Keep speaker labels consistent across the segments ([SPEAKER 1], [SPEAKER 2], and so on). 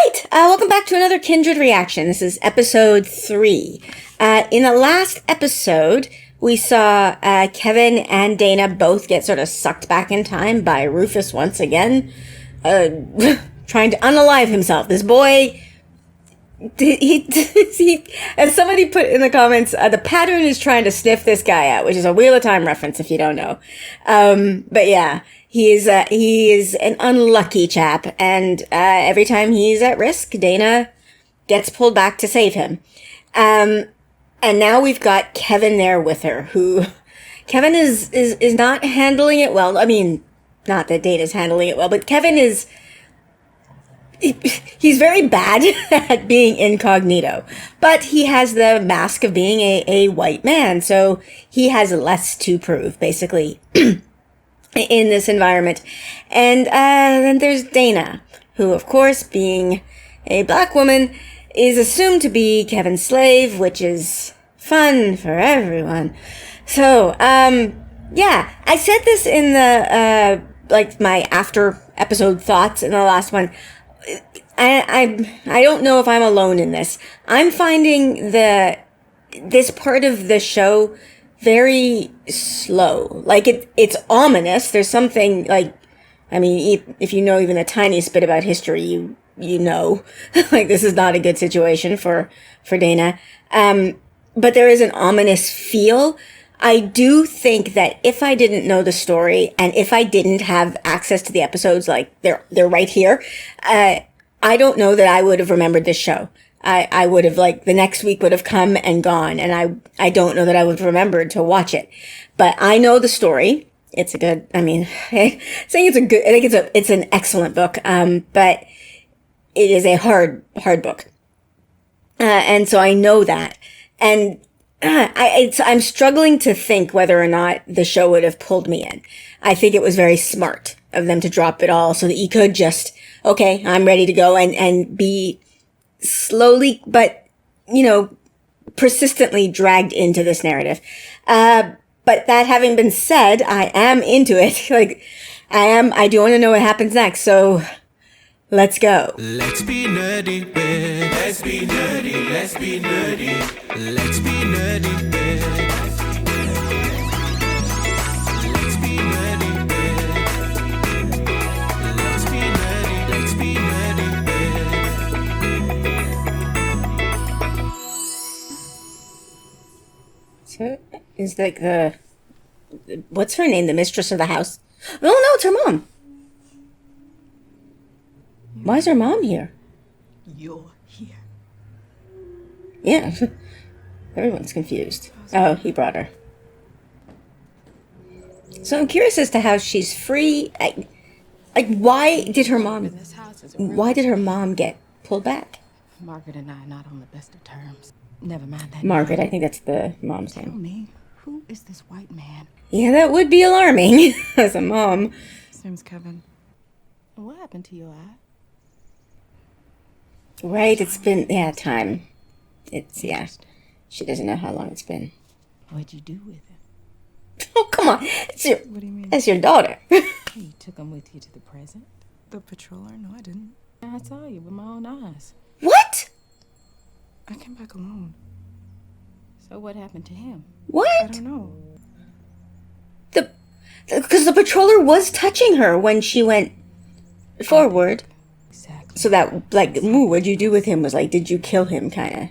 [SPEAKER 1] right, welcome back to another Kindred reaction. This is episode 3. In the last episode, we saw Kevin and Dana both get sort of sucked back in time by Rufus once again, trying to unalive himself. This boy, he, as somebody put in the comments, the pattern is trying to sniff this guy out, which is a Wheel of Time reference if you don't know. But yeah. He is an unlucky chap, and every time he's at risk, Dana gets pulled back to save him. And now we've got Kevin there with her, who Kevin is not handling it well. I mean, not that Dana's handling it well, but Kevin he's very bad at being incognito, but he has the mask of being a white man, so he has less to prove, basically. In this environment. And then there's Dana, who, of course, being a black woman, is assumed to be Kevin's slave, which is fun for everyone. So, yeah, I said this in the, my after episode thoughts in the last one. I don't know if I'm alone in this. I'm finding this part of the show very slow. Like, it's ominous. There's something, like, I mean, if you know even the tiniest bit about history, you know, like, this is not a good situation for Dana. But there is an ominous feel. I do think that if I didn't know the story, and if I didn't have access to the episodes, like, they're right here, I don't know that I would have remembered this show. I would have, like, the next week would have come and gone, and I don't know that I would have remembered to watch it. But I know the story. It's a good, I mean, I think it's an excellent book, but it is a hard book. And so I know that. And I'm struggling to think whether or not the show would have pulled me in. I think it was very smart of them to drop it all so that you could just, okay, I'm ready to go and be slowly, but, you know, persistently dragged into this narrative. But that having been said, I am into it. Like, I do want to know what happens next. So let's go.
[SPEAKER 2] Let's be nerdy, babe. Let's be nerdy. Let's be nerdy. Let's be nerdy, babe. Let's be nerdy, babe. Let's be nerdy. Let's be nerdy, babe.
[SPEAKER 1] So is like what's her name? The mistress of the house? Oh no, it's her mom. Why is her mom here?
[SPEAKER 3] You're here.
[SPEAKER 1] Yeah. Everyone's confused. Oh, he brought her. So I'm curious as to how she's free. Why did her mom get pulled back?
[SPEAKER 3] Margaret and I are not on the best of terms. Never mind that.
[SPEAKER 1] Margaret, I think that's the mom's
[SPEAKER 3] Tell
[SPEAKER 1] name.
[SPEAKER 3] me, who is this white man?
[SPEAKER 1] Yeah, that would be alarming as a mom.
[SPEAKER 3] His name's Kevin. What happened to your eye?
[SPEAKER 1] Right, it's been, time. It's, yeah. She doesn't know how long it's been.
[SPEAKER 3] What'd you do with him?
[SPEAKER 1] Oh, come on.
[SPEAKER 3] What do you mean?
[SPEAKER 1] That's your daughter.
[SPEAKER 3] You took him with you to the present? The patroller? No, I didn't. I saw you with my own eyes.
[SPEAKER 1] What?
[SPEAKER 3] I came back alone. So what happened to him?
[SPEAKER 1] What?
[SPEAKER 3] I don't know.
[SPEAKER 1] Because the patroller was touching her when she went forward.
[SPEAKER 3] Exactly.
[SPEAKER 1] So that, like, ooh, what'd you do with him was like, did you kill him, kind of?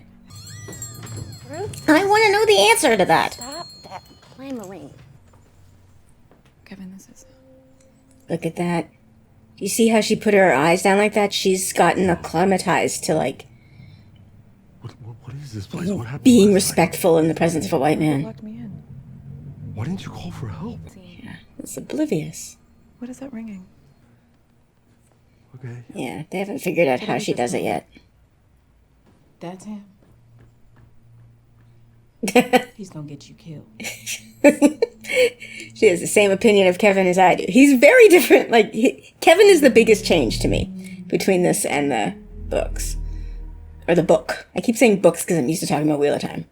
[SPEAKER 1] I want to know the answer to that.
[SPEAKER 4] Stop that clamoring.
[SPEAKER 3] Kevin, this is...
[SPEAKER 1] Look at that. Do you see how she put her eyes down like that? She's gotten acclimatized to, like,
[SPEAKER 5] What is this place? What happened?
[SPEAKER 1] being
[SPEAKER 5] last
[SPEAKER 1] respectful in the presence of a white man.
[SPEAKER 3] Locked me in.
[SPEAKER 5] night? Why didn't you call for help?
[SPEAKER 1] Yeah, it's oblivious.
[SPEAKER 3] What is that ringing?
[SPEAKER 5] Okay.
[SPEAKER 1] Yeah, they haven't figured out how she does it yet.
[SPEAKER 3] That's him. He's gonna get you killed.
[SPEAKER 1] She has the same opinion of Kevin as I do. He's very different. Like, Kevin is the biggest change to me between this and the books. Or the book. I keep saying books because I'm used to talking about Wheel of Time.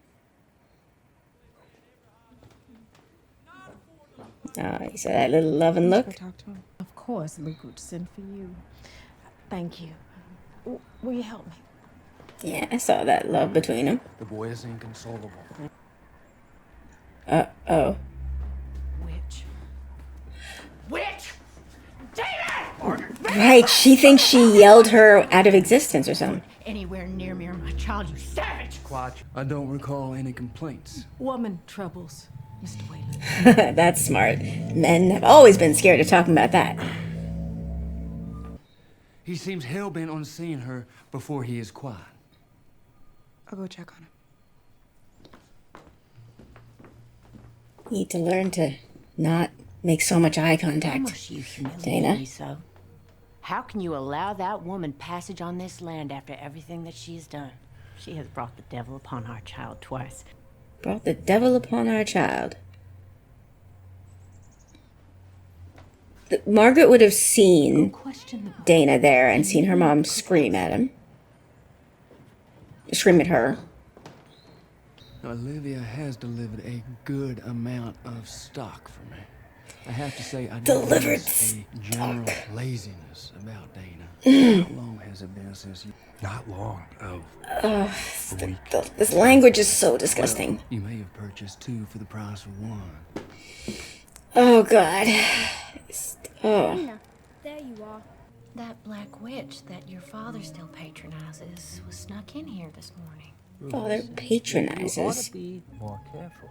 [SPEAKER 1] He said that little love and look.
[SPEAKER 3] Go talk to him. Of course, Luke would send for you. Thank you. Will you help me?
[SPEAKER 1] Yeah, I saw that love between them.
[SPEAKER 6] The boy is inconsolable.
[SPEAKER 1] Oh.
[SPEAKER 3] Witch.
[SPEAKER 6] Witch! David!
[SPEAKER 1] Right, she thinks she yelled her out of existence or something.
[SPEAKER 4] Anywhere near me or my child, you savage!
[SPEAKER 6] Quiet. I don't recall any complaints.
[SPEAKER 3] Woman troubles, Mr. Wayland.
[SPEAKER 1] That's smart. Men have always been scared of talking about that.
[SPEAKER 6] He seems hell-bent on seeing her before he is quiet.
[SPEAKER 3] I'll go check on him.
[SPEAKER 1] You need to learn to not make so much eye
[SPEAKER 4] How
[SPEAKER 1] contact.
[SPEAKER 4] must you humiliate
[SPEAKER 1] Dana?
[SPEAKER 4] me so? How can you allow that woman passage on this land after everything that she has done? She has brought the devil upon our child twice.
[SPEAKER 1] Brought the devil upon our child. Margaret would have seen
[SPEAKER 4] Question the
[SPEAKER 1] Dana there and seen her mom scream at him. Scream at her.
[SPEAKER 6] Olivia has delivered a good amount of stock for me. I have to say, I
[SPEAKER 1] Delivered
[SPEAKER 6] notice a general laziness about Dana. How long has it been since you...
[SPEAKER 5] Not long.
[SPEAKER 1] This language is so disgusting.
[SPEAKER 6] You may have purchased two for the price of one.
[SPEAKER 1] Oh, God. Oh.
[SPEAKER 4] There you are. That black witch that your father still patronizes was snuck in here this morning.
[SPEAKER 1] Father patronizes.
[SPEAKER 6] Be more careful.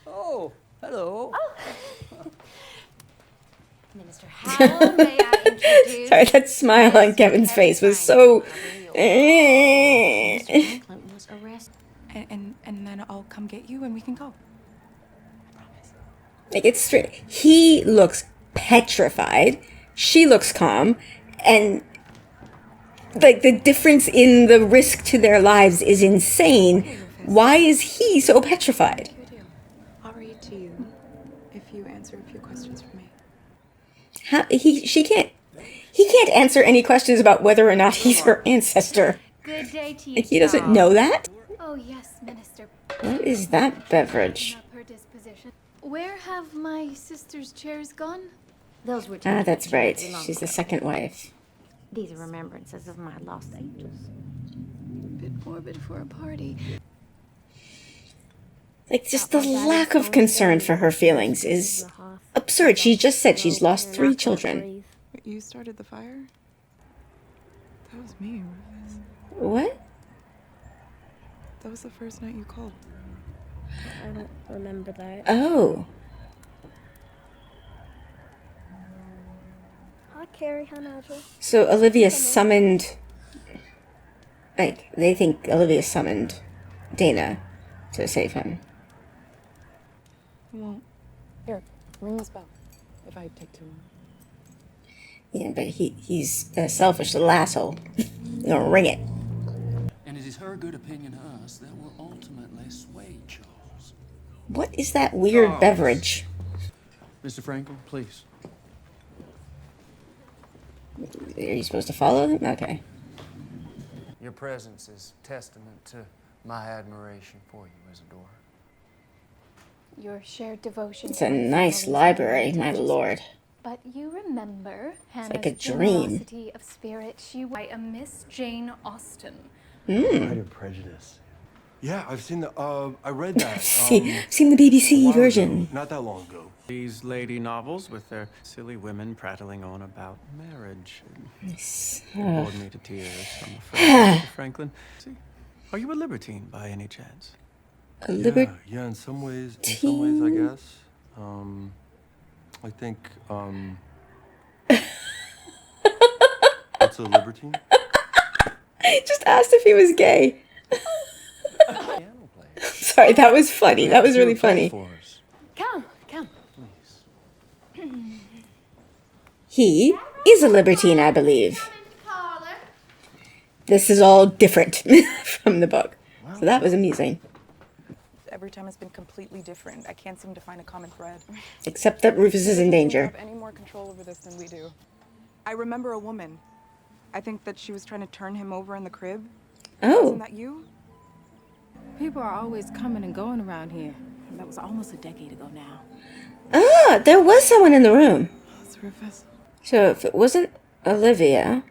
[SPEAKER 6] Oh, hello.
[SPEAKER 4] Minister Howell, may I introduce...
[SPEAKER 1] Sorry, that smile on Kevin's face was so...
[SPEAKER 4] Mr. Franklin was arrested.
[SPEAKER 3] And then I'll come get you and we can go.
[SPEAKER 1] Like, it's straight. He looks petrified. She looks calm. And, like, the difference in the risk to their lives is insane. Why is he so petrified?
[SPEAKER 3] I'll read to you if you answer a few questions for me.
[SPEAKER 1] He can't answer any questions about whether or not he's her ancestor.
[SPEAKER 7] Good day to you.
[SPEAKER 1] Like, he doesn't know that?
[SPEAKER 7] Oh, yes, Minister.
[SPEAKER 1] What is that beverage?
[SPEAKER 7] Up her disposition. Where have my sister's chairs gone?
[SPEAKER 4] Those were
[SPEAKER 1] Ah, that's
[SPEAKER 4] chairs
[SPEAKER 1] right.
[SPEAKER 4] long
[SPEAKER 1] She's the
[SPEAKER 4] ago.
[SPEAKER 1] second wife.
[SPEAKER 4] These are remembrances of my lost angels.
[SPEAKER 7] Bit morbid for a party.
[SPEAKER 1] Like, just the lack of concern for her feelings is absurd. She just said she's lost 3 children.
[SPEAKER 3] You started the fire? That was me, Rufus.
[SPEAKER 1] What?
[SPEAKER 3] That was the first night you called.
[SPEAKER 8] I don't remember that.
[SPEAKER 1] Oh.
[SPEAKER 8] Hi, Carrie. Hi, Nigel.
[SPEAKER 1] So Olivia summoned... Like, they think Olivia summoned Dana to save him.
[SPEAKER 3] You won't. Here, ring this bell. If I take too long.
[SPEAKER 1] Yeah, but he's a selfish little asshole. He's gonna ring it.
[SPEAKER 6] And it is her good opinion of us that will ultimately sway Charles.
[SPEAKER 1] What is that weird beverage?
[SPEAKER 6] Mr. Franklin, please.
[SPEAKER 1] Are you supposed to follow him? Okay.
[SPEAKER 6] Your presence is testament to my admiration for you, Isadora.
[SPEAKER 7] Your shared devotion.
[SPEAKER 1] It's
[SPEAKER 7] to
[SPEAKER 1] a
[SPEAKER 7] my
[SPEAKER 1] nice
[SPEAKER 7] family's
[SPEAKER 1] library, my
[SPEAKER 7] heritage.
[SPEAKER 1] lord.
[SPEAKER 7] But you remember Hannah's
[SPEAKER 1] like a dream.
[SPEAKER 7] generosity of spirit. She was a Miss Jane Austen.
[SPEAKER 5] Pride and Prejudice. Yeah, I've seen the. I read that.
[SPEAKER 1] I've seen the
[SPEAKER 5] a
[SPEAKER 1] BBC
[SPEAKER 5] while
[SPEAKER 1] version.
[SPEAKER 5] ago, not that long ago.
[SPEAKER 9] These lady novels with their silly women prattling on about marriage. Bored me to tears, I'm afraid, Mr. Franklin. See, are you a libertine by any chance?
[SPEAKER 1] A liberty.
[SPEAKER 5] Yeah, in some ways, I guess. I think, what's a libertine?
[SPEAKER 1] Just asked if he was gay. Sorry, that was funny. That was really funny.
[SPEAKER 7] Come.
[SPEAKER 1] He is a libertine, I believe. This is all different from the book. So that was amusing.
[SPEAKER 3] Every time it's been completely different. I can't seem to find a common thread.
[SPEAKER 1] Except that Rufus is in
[SPEAKER 3] They
[SPEAKER 1] danger.
[SPEAKER 3] have any more control over this than we do. I remember a woman. I think that she was trying to turn him over in the crib.
[SPEAKER 1] Oh.
[SPEAKER 3] Wasn't that you?
[SPEAKER 10] People are always coming and going around here. And that was almost a decade ago now.
[SPEAKER 1] Ah, there was someone in the room.
[SPEAKER 3] That's Rufus.
[SPEAKER 1] So if it wasn't Olivia,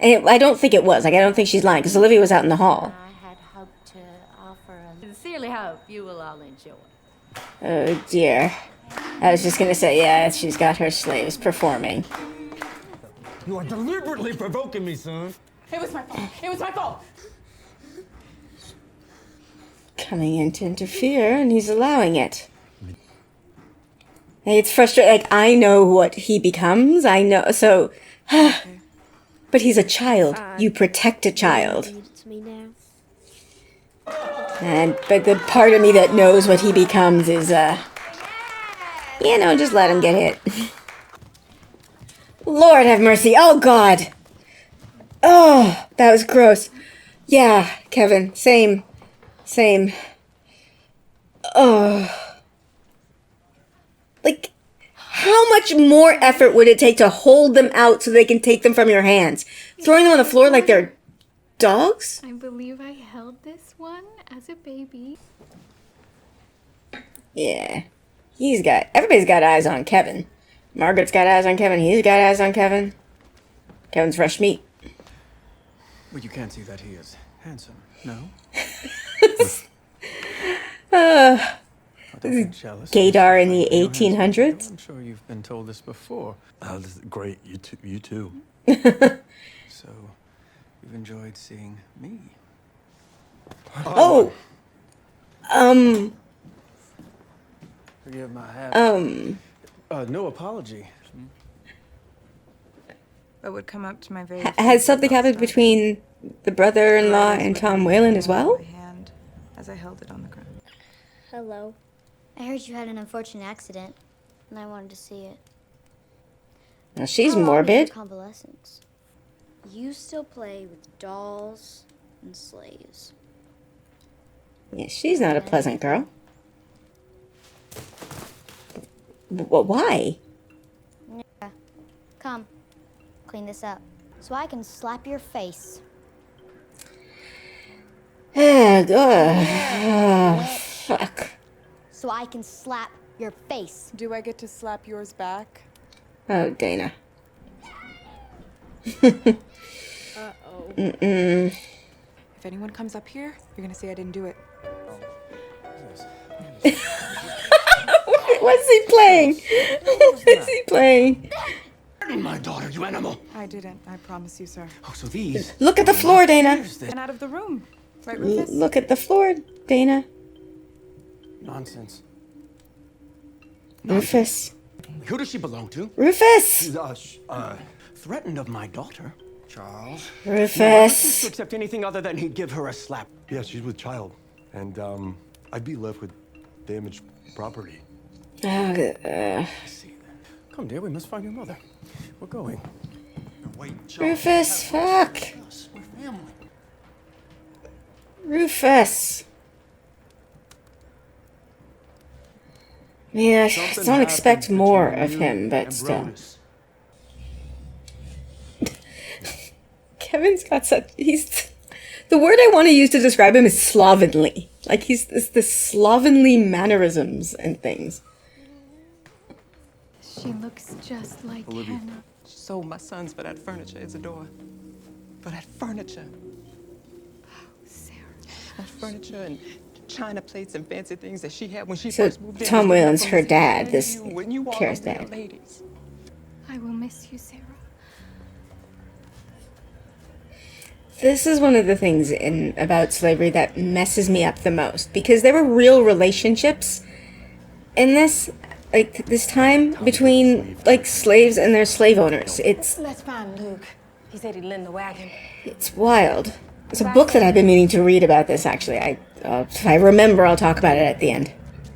[SPEAKER 1] And I don't think it was. Like, I don't think she's lying, because Olivia was out in the hall.
[SPEAKER 4] I had hoped to offer a sincerely hope you will all enjoy.
[SPEAKER 1] Oh, dear. I was just gonna say, yeah, she's got her slaves performing.
[SPEAKER 11] You are deliberately provoking me, son.
[SPEAKER 10] It was my fault. It was my fault.
[SPEAKER 1] Coming in to interfere, and he's allowing it. Hey, it's frustrating. Like, I know what he becomes. I know, so... But he's a child. You protect a child.
[SPEAKER 8] Read it to me now.
[SPEAKER 1] But the part of me that knows what he becomes is, you know, just let him get hit. Lord have mercy. Oh, God. Oh, that was gross. Yeah, Kevin. Same. Oh. Like, how much more effort would it take to hold them out so they can take them from your hands? Throwing them on the floor like they're dogs?
[SPEAKER 7] I believe I held this one as a baby.
[SPEAKER 1] Yeah. Everybody's got eyes on Kevin. Margaret's got eyes on Kevin. He's got eyes on Kevin. Kevin's fresh meat.
[SPEAKER 9] Well, you can't see that he is handsome, no? Don't be jealous.
[SPEAKER 1] Gaydar in the
[SPEAKER 9] You know, handsome,
[SPEAKER 1] 1800s?
[SPEAKER 9] I'm sure you've been told this before.
[SPEAKER 5] This is great. You too.
[SPEAKER 9] So, you've enjoyed seeing me.
[SPEAKER 1] Oh.
[SPEAKER 6] Forgive my habit.
[SPEAKER 9] No apology.
[SPEAKER 3] That would come up to my very
[SPEAKER 1] Has something happened between the brother-in-law and Tom Whalen as well?
[SPEAKER 3] my hand as I held it on the ground.
[SPEAKER 8] Hello.
[SPEAKER 12] I heard you had an unfortunate accident, and I wanted to see it.
[SPEAKER 1] Well, she's
[SPEAKER 12] How long is your
[SPEAKER 1] morbid.
[SPEAKER 12] convalescence? You still play with dolls and slaves.
[SPEAKER 1] Yeah, she's not a pleasant girl. Why?
[SPEAKER 12] Yeah. Come, clean this up, so I can slap your face.
[SPEAKER 1] Fuck.
[SPEAKER 12] So I can slap your face.
[SPEAKER 3] Do I get to slap yours back?
[SPEAKER 1] Oh, Dana.
[SPEAKER 8] Uh-oh.
[SPEAKER 1] Mm-mm.
[SPEAKER 3] If anyone comes up here, you're gonna say I didn't do it.
[SPEAKER 1] What's he playing? What is he playing?
[SPEAKER 11] My daughter, you animal.
[SPEAKER 3] I didn't. I promise you, sir.
[SPEAKER 11] Oh, so these.
[SPEAKER 1] Look at the floor, Dana.
[SPEAKER 3] And out of the room. Right, Rufus?
[SPEAKER 1] Look at the floor, Dana.
[SPEAKER 9] Nonsense.
[SPEAKER 1] Rufus.
[SPEAKER 11] Who does she belong to?
[SPEAKER 1] Rufus!
[SPEAKER 11] Threatened of my daughter. Charles.
[SPEAKER 1] Rufus.
[SPEAKER 11] To accept anything other than he'd give her a slap.
[SPEAKER 5] Yeah, she's with child, and I'd be left with damaged property.
[SPEAKER 9] I see. Come, dear, we must find your mother. We're going.
[SPEAKER 1] Rufus, fuck.
[SPEAKER 11] We're family.
[SPEAKER 1] Rufus. Yeah, I don't expect more of him, but still. Kevin's got the word I want to use to describe him is slovenly. Like, he's this slovenly mannerisms and things.
[SPEAKER 7] She looks just like
[SPEAKER 5] Olivia.
[SPEAKER 7] Hannah.
[SPEAKER 3] She sold my sons for that furniture, Isadora. For that furniture.
[SPEAKER 7] Sarah.
[SPEAKER 3] That furniture and china plates and fancy things that she had when she
[SPEAKER 1] So
[SPEAKER 3] first moved in.
[SPEAKER 1] Tom Whalen's her
[SPEAKER 3] From
[SPEAKER 1] dad,
[SPEAKER 3] you,
[SPEAKER 1] this
[SPEAKER 3] when you all
[SPEAKER 1] Kara's
[SPEAKER 3] those little
[SPEAKER 1] dad.
[SPEAKER 3] ladies.
[SPEAKER 7] I will miss you, Sarah.
[SPEAKER 1] This is one of the things about slavery that messes me up the most, because there were real relationships in this, like this time between like slaves and their slave owners.
[SPEAKER 10] Let's find Luke. He said he'd lend the wagon.
[SPEAKER 1] It's wild. There's a book that I've been meaning to read about this. Actually, if I remember, I'll talk about it at the end.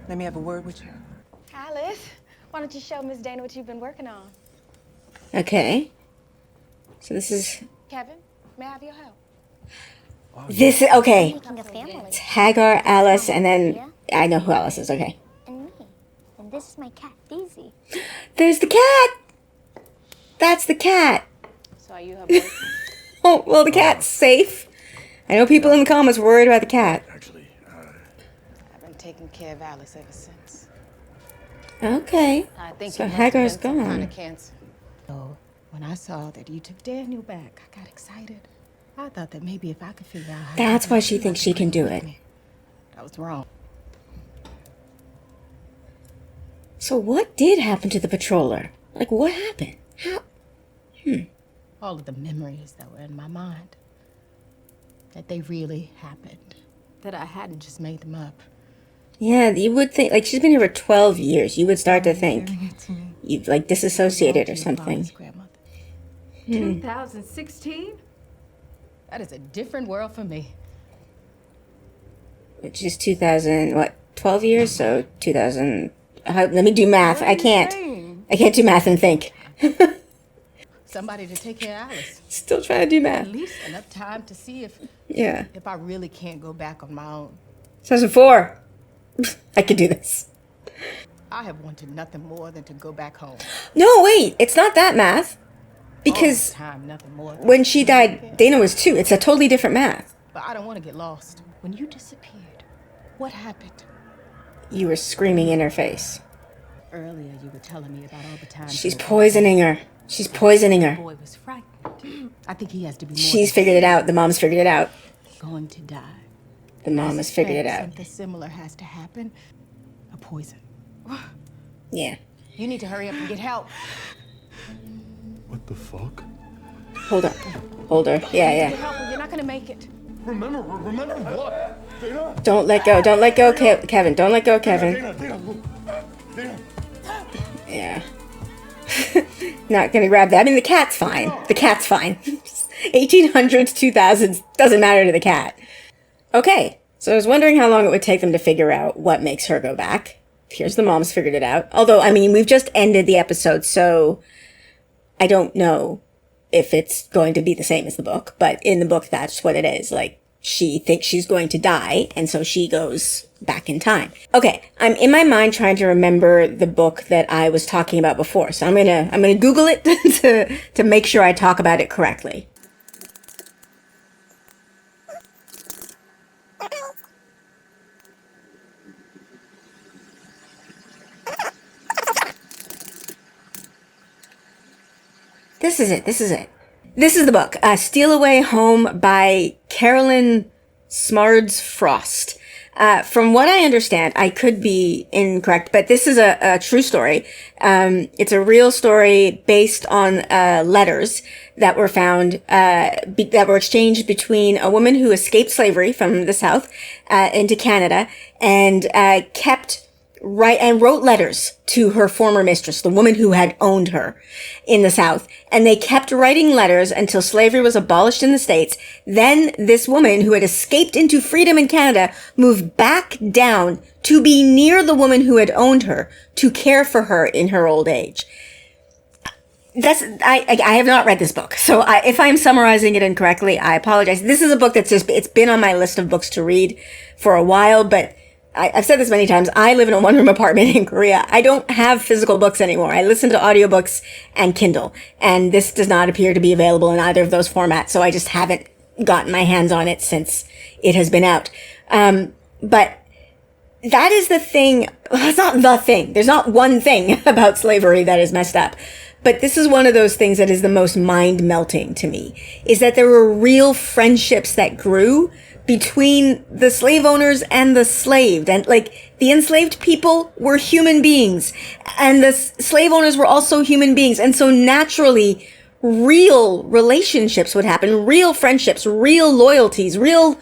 [SPEAKER 3] Let me have a word with you.
[SPEAKER 10] Alice, why don't you show Miss Dana what you've been working on?
[SPEAKER 1] Okay. So this is
[SPEAKER 10] Kevin, may I have your help?
[SPEAKER 1] okay.
[SPEAKER 12] Making a family.
[SPEAKER 1] It's Hagar, Alice, and then I know who Alice is. Okay.
[SPEAKER 12] And me. And this is my cat, Daisy.
[SPEAKER 1] There's the cat. That's the cat.
[SPEAKER 10] So are you her boyfriend?
[SPEAKER 1] Oh well, the cat's safe. I know people in the comments were worried about the cat.
[SPEAKER 5] Actually,
[SPEAKER 10] I've been taking care of Alice ever since.
[SPEAKER 1] Okay.
[SPEAKER 10] I think
[SPEAKER 1] So
[SPEAKER 10] it must
[SPEAKER 1] Hagar's
[SPEAKER 10] have been some kind
[SPEAKER 1] gone.
[SPEAKER 10] of cancer.
[SPEAKER 4] So,
[SPEAKER 10] When I saw that you took Daniel back, I got excited. I thought that maybe if I could figure out how
[SPEAKER 1] That's
[SPEAKER 10] to
[SPEAKER 1] why she thinks she can do it.
[SPEAKER 10] I was wrong.
[SPEAKER 1] So what did happen to the patroller? Like, what happened? How?
[SPEAKER 10] All of the memories that were in my mind. That they really happened. That I hadn't just made them up.
[SPEAKER 1] Yeah, you would think, like, she's been here for 12 years. You would start to think you've, like, disassociated or something.
[SPEAKER 10] 2016? That is a different world for me.
[SPEAKER 1] Which is 2000, what, 12 years? So 2000, let me do math. I can't do math and think.
[SPEAKER 10] Somebody to take care of Alice.
[SPEAKER 1] Still trying to do math.
[SPEAKER 10] At least enough time to see if I really can't go back on my own.
[SPEAKER 1] 2004. I could do this.
[SPEAKER 10] I have wanted nothing more than to go back home.
[SPEAKER 1] No, wait, it's not that math. Because
[SPEAKER 10] nothing more
[SPEAKER 1] when she died, Dana was 2. It's a totally different math.
[SPEAKER 10] But I don't want to get lost. When you disappeared, what happened?
[SPEAKER 1] You were screaming in her face.
[SPEAKER 10] Earlier, you were telling me about all the time.
[SPEAKER 1] She's poisoning her. She's poisoning her.
[SPEAKER 10] The boy was frightened. I think he has to be more.
[SPEAKER 1] She's figured it out. The mom's figured it out.
[SPEAKER 10] Going to die.
[SPEAKER 1] The mom has figured it out.
[SPEAKER 10] Something similar has to happen. A poison.
[SPEAKER 1] Yeah.
[SPEAKER 10] You need to hurry up and get help.
[SPEAKER 5] What the fuck?
[SPEAKER 1] Hold up. Hold her. Yeah.
[SPEAKER 10] Get help or you're not gonna make it.
[SPEAKER 5] Remember what? Dana?
[SPEAKER 1] Don't let go. Don't let go, Kevin. Don't let go, Kevin.
[SPEAKER 5] Dana.
[SPEAKER 1] Yeah. Not gonna grab that. I mean, the cat's fine. The cat's fine. 1800s, 2000s, doesn't matter to the cat. Okay, so I was wondering how long it would take them to figure out what makes her go back. Here's the mom's figured it out. Although, I mean, we've just ended the episode, so I don't know if it's going to be the same as the book. But in the book, that's what it is. Like, she thinks she's going to die, and so she goes back in time. Okay, I'm in my mind trying to remember the book that I was talking about before. So I'm gonna Google it to make sure I talk about it correctly. This is it. This is the book, Steal Away Home by Carolyn Smards Frost. From what I understand, I could be incorrect, but this is a true story. It's a real story based on letters that were found, that were exchanged between a woman who escaped slavery from the South into Canada and wrote letters to her former mistress, the woman who had owned her in the South. And they kept writing letters until slavery was abolished in the States. Then this woman who had escaped into freedom in Canada moved back down to be near the woman who had owned her, to care for her in her old age. I have not read this book, so if I'm summarizing it incorrectly, I apologize. This is a book it's been on my list of books to read for a while, but I've said this many times. I live in a one-room apartment in Korea. I don't have physical books anymore. I listen to audiobooks and Kindle, and this does not appear to be available in either of those formats, so I just haven't gotten my hands on it since it has been out. But that is the thing. That's not the thing. There's not one thing about slavery that is messed up. But this is one of those things that is the most mind-melting to me, is that there were real friendships that grew between the slave owners and the slaved. And like, the enslaved people were human beings, and the slave owners were also human beings. And so naturally, real relationships would happen, real friendships, real loyalties, real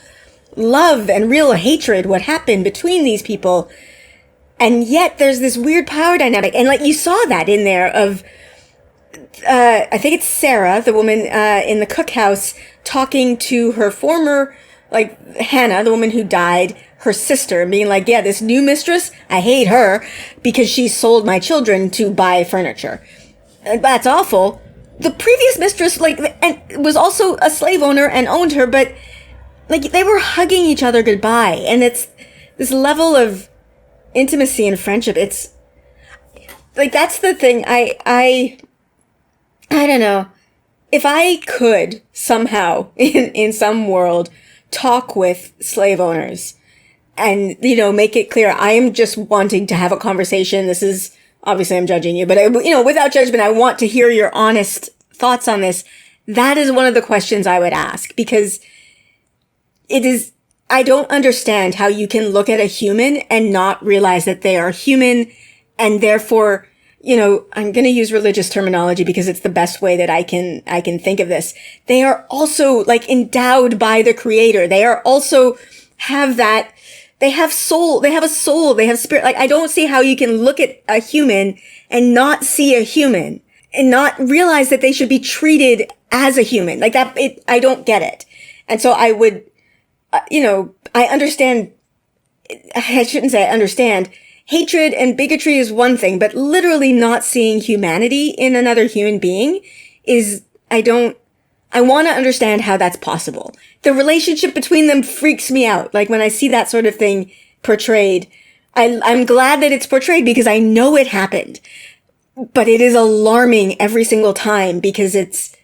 [SPEAKER 1] love and real hatred would happen between these people. And yet there's this weird power dynamic. And like, you saw that in there of, I think it's Sarah, the woman in the cookhouse, talking to her former, like, Hannah, the woman who died, her sister, being like, yeah, this new mistress, I hate her because she sold my children to buy furniture. That's awful. The previous mistress, and was also a slave owner and owned her, but, like, they were hugging each other goodbye. And it's this level of intimacy and friendship. It's, like, that's the thing. I don't know. If I could somehow, in some world, talk with slave owners and, make it clear, I am just wanting to have a conversation. This is, obviously I'm judging you, but without judgment, I want to hear your honest thoughts on this, that is one of the questions I would ask, because I don't understand how you can look at a human and not realize that they are human, and therefore, I'm going to use religious terminology because it's the best way that I can think of this. They are also like endowed by the creator. They are also they have soul, they have a soul, they have spirit. Like, I don't see how you can look at a human and not see a human and not realize that they should be treated as a human. Like that, I don't get it. And so I would, I understand, I shouldn't say I understand. Hatred and bigotry is one thing, but literally not seeing humanity in another human being I want to understand how that's possible. The relationship between them freaks me out. Like when I see that sort of thing portrayed, I'm glad that it's portrayed because I know it happened, but it is alarming every single time because it's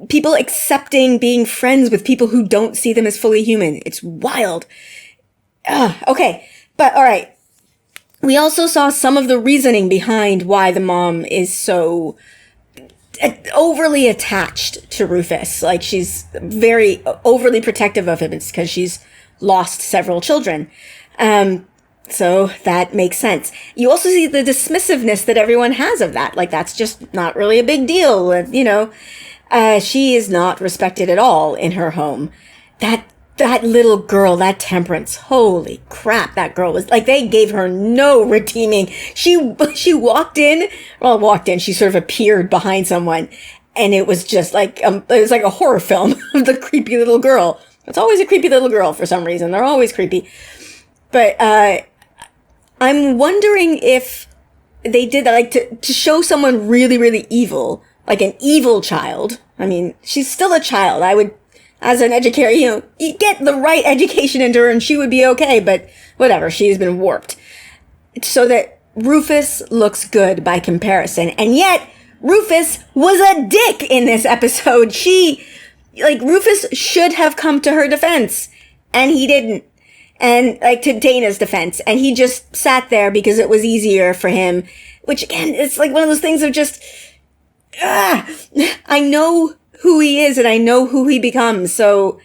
[SPEAKER 1] people accepting being friends with people who don't see them as fully human. It's wild. Okay. But all right. We also saw some of the reasoning behind why the mom is so overly attached to Rufus. Like she's very overly protective of him. It's because she's lost several children. So that makes sense. You also see the dismissiveness that everyone has of that. Like that's just not really a big deal. She is not respected at all in her home. That little girl, that Temperance, holy crap, that girl was like, they gave her no redeeming. She walked in, she sort of appeared behind someone, and it was just like, it was like a horror film of the creepy little girl. It's always a creepy little girl for some reason. They're always creepy. But, I'm wondering if they did that, like to show someone really, really evil, like an evil child. I mean, she's still a child. I would, as an educator, you get the right education into her and she would be okay, but whatever, she's been warped. So that Rufus looks good by comparison. And yet, Rufus was a dick in this episode. Rufus should have come to her defense, and he didn't. And, to Dana's defense. And he just sat there because it was easier for him. Which, again, it's like one of those things of just, I know who he is and I know who he becomes. So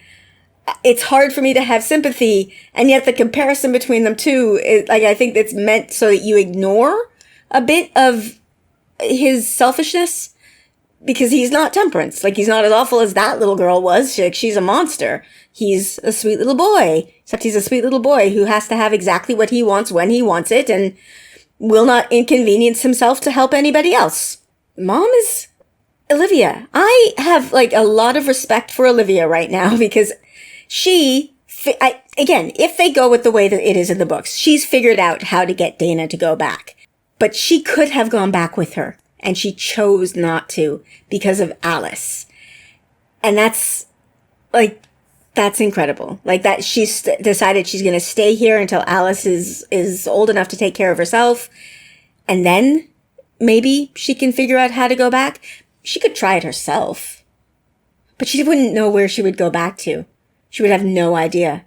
[SPEAKER 1] it's hard for me to have sympathy. And yet the comparison between them two is I think it's meant so that you ignore a bit of his selfishness, because he's not Temperance. He's not as awful as that little girl was. She's a monster. He's a sweet little boy, except he's a sweet little boy who has to have exactly what he wants when he wants it and will not inconvenience himself to help anybody else. Mom is Olivia. I have a lot of respect for Olivia right now because again, if they go with the way that it is in the books, she's figured out how to get Dana to go back. But she could have gone back with her, and she chose not to because of Alice. And that's incredible. That she's decided she's going to stay here until Alice is old enough to take care of herself. And then maybe she can figure out how to go back. She could try it herself, but she wouldn't know where she would go back to. She would have no idea.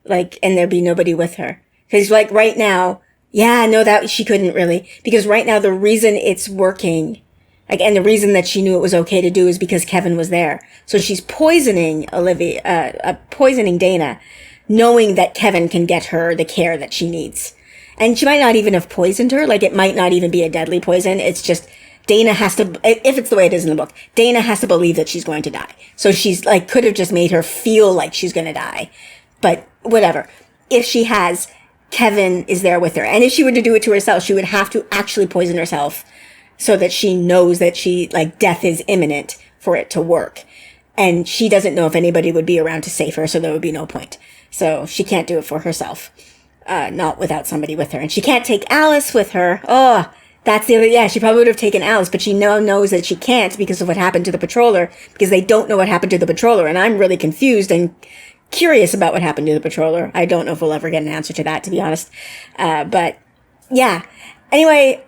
[SPEAKER 1] And there'd be nobody with her. Because right now, that she couldn't really, because right now the reason it's working, and the reason that she knew it was okay to do is because Kevin was there. So she's poisoning poisoning Dana, knowing that Kevin can get her the care that she needs. And she might not even have poisoned her. It might not even be a deadly poison. It's just Dana has to, if it's the way it is in the book, Dana has to believe that she's going to die. So she's could have just made her feel like she's going to die. But whatever. If she has, Kevin is there with her. And if she were to do it to herself, she would have to actually poison herself so that she knows that death is imminent for it to work. And she doesn't know if anybody would be around to save her, so there would be no point. So she can't do it for herself. Not without somebody with her. And she can't take Alice with her. Oh, that's the other, she probably would have taken Alice, but she now knows that she can't because of what happened to the patroller, because they don't know what happened to the patroller. And I'm really confused and curious about what happened to the patroller. I don't know if we'll ever get an answer to that, to be honest. But yeah. Anyway,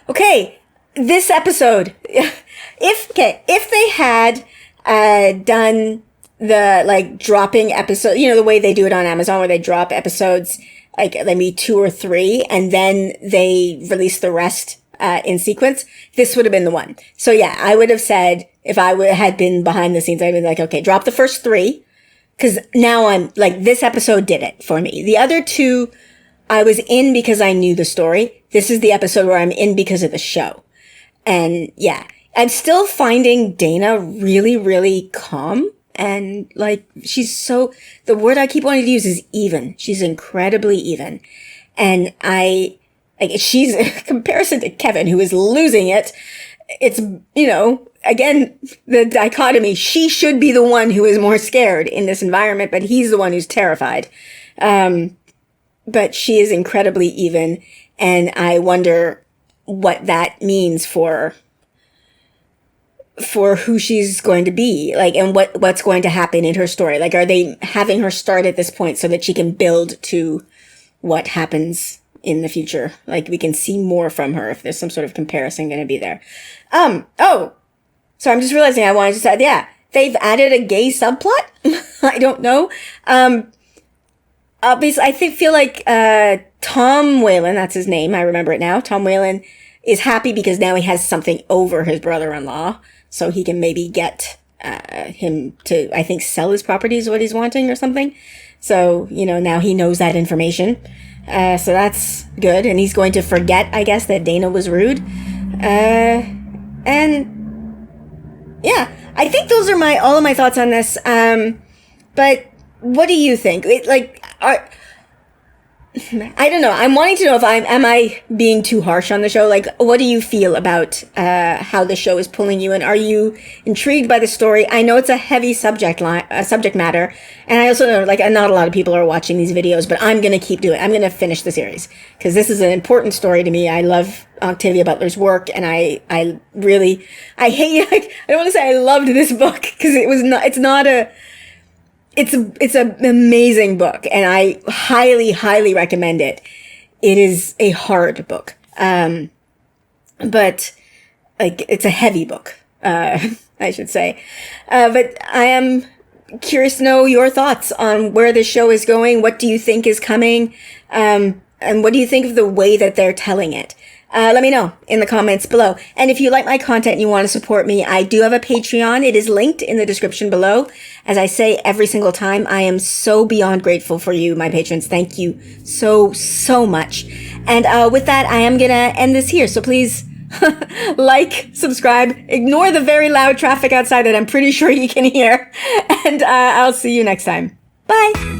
[SPEAKER 1] okay. This episode, if they had, done the, dropping episode, the way they do it on Amazon where they drop episodes, maybe 2 or 3, and then they release the rest, in sequence, this would have been the one. So yeah, I would have said, if I had been behind the scenes, I'd been like, okay, drop the first 3. Because now I'm like, this episode did it for me. The other 2, I was in because I knew the story. This is the episode where I'm in because of the show. And yeah, I'm still finding Dana really, really calm. And like, she's so, the word I keep wanting to use is even. She's incredibly even. And she's, in comparison to Kevin, who is losing it, it's, you know, again, the dichotomy, she should be the one who is more scared in this environment, but he's the one who's terrified. But she is incredibly even. And I wonder what that means for who she's going to be, like, and what's going to happen in her story. Like, are they having her start at this point so that she can build to what happens in the future? Like, we can see more from her if there's some sort of comparison going to be there. Oh, so I'm just realizing I wanted to say, yeah, they've added a gay subplot. I don't know. Obviously, I feel like, Tom Whalen, that's his name. I remember it now. Tom Whalen is happy because now he has something over his brother-in-law. So he can maybe get, him to, I think, sell his property is what he's wanting or something. So, you know, now he knows that information. So that's good. And he's going to forget, I guess, that Dana was rude. And yeah, I think those are all of my thoughts on this. But what do you think? I don't know. I'm wanting to know if am I being too harsh on the show? Like, what do you feel about how the show is pulling you in? Are you intrigued by the story? I know it's a heavy subject matter, and I also know, like, not a lot of people are watching these videos, but I'm gonna keep doing it. I'm gonna finish the series because this is an important story to me. I love Octavia Butler's work, and I don't want to say I loved this book because it's an amazing book, and I highly, highly recommend it. It is a hard book. But like, it's a heavy book, I should say. But I am curious to know your thoughts on where the show is going. What do you think is coming? And what do you think of the way that they're telling it? Let me know in the comments below. And if you like my content and you want to support me, I do have a Patreon. It is linked in the description below. As I say every single time, I am so beyond grateful for you, my patrons. Thank you so, so much. And with that, I am going to end this here. So please like, subscribe, ignore the very loud traffic outside that I'm pretty sure you can hear. And I'll see you next time. Bye.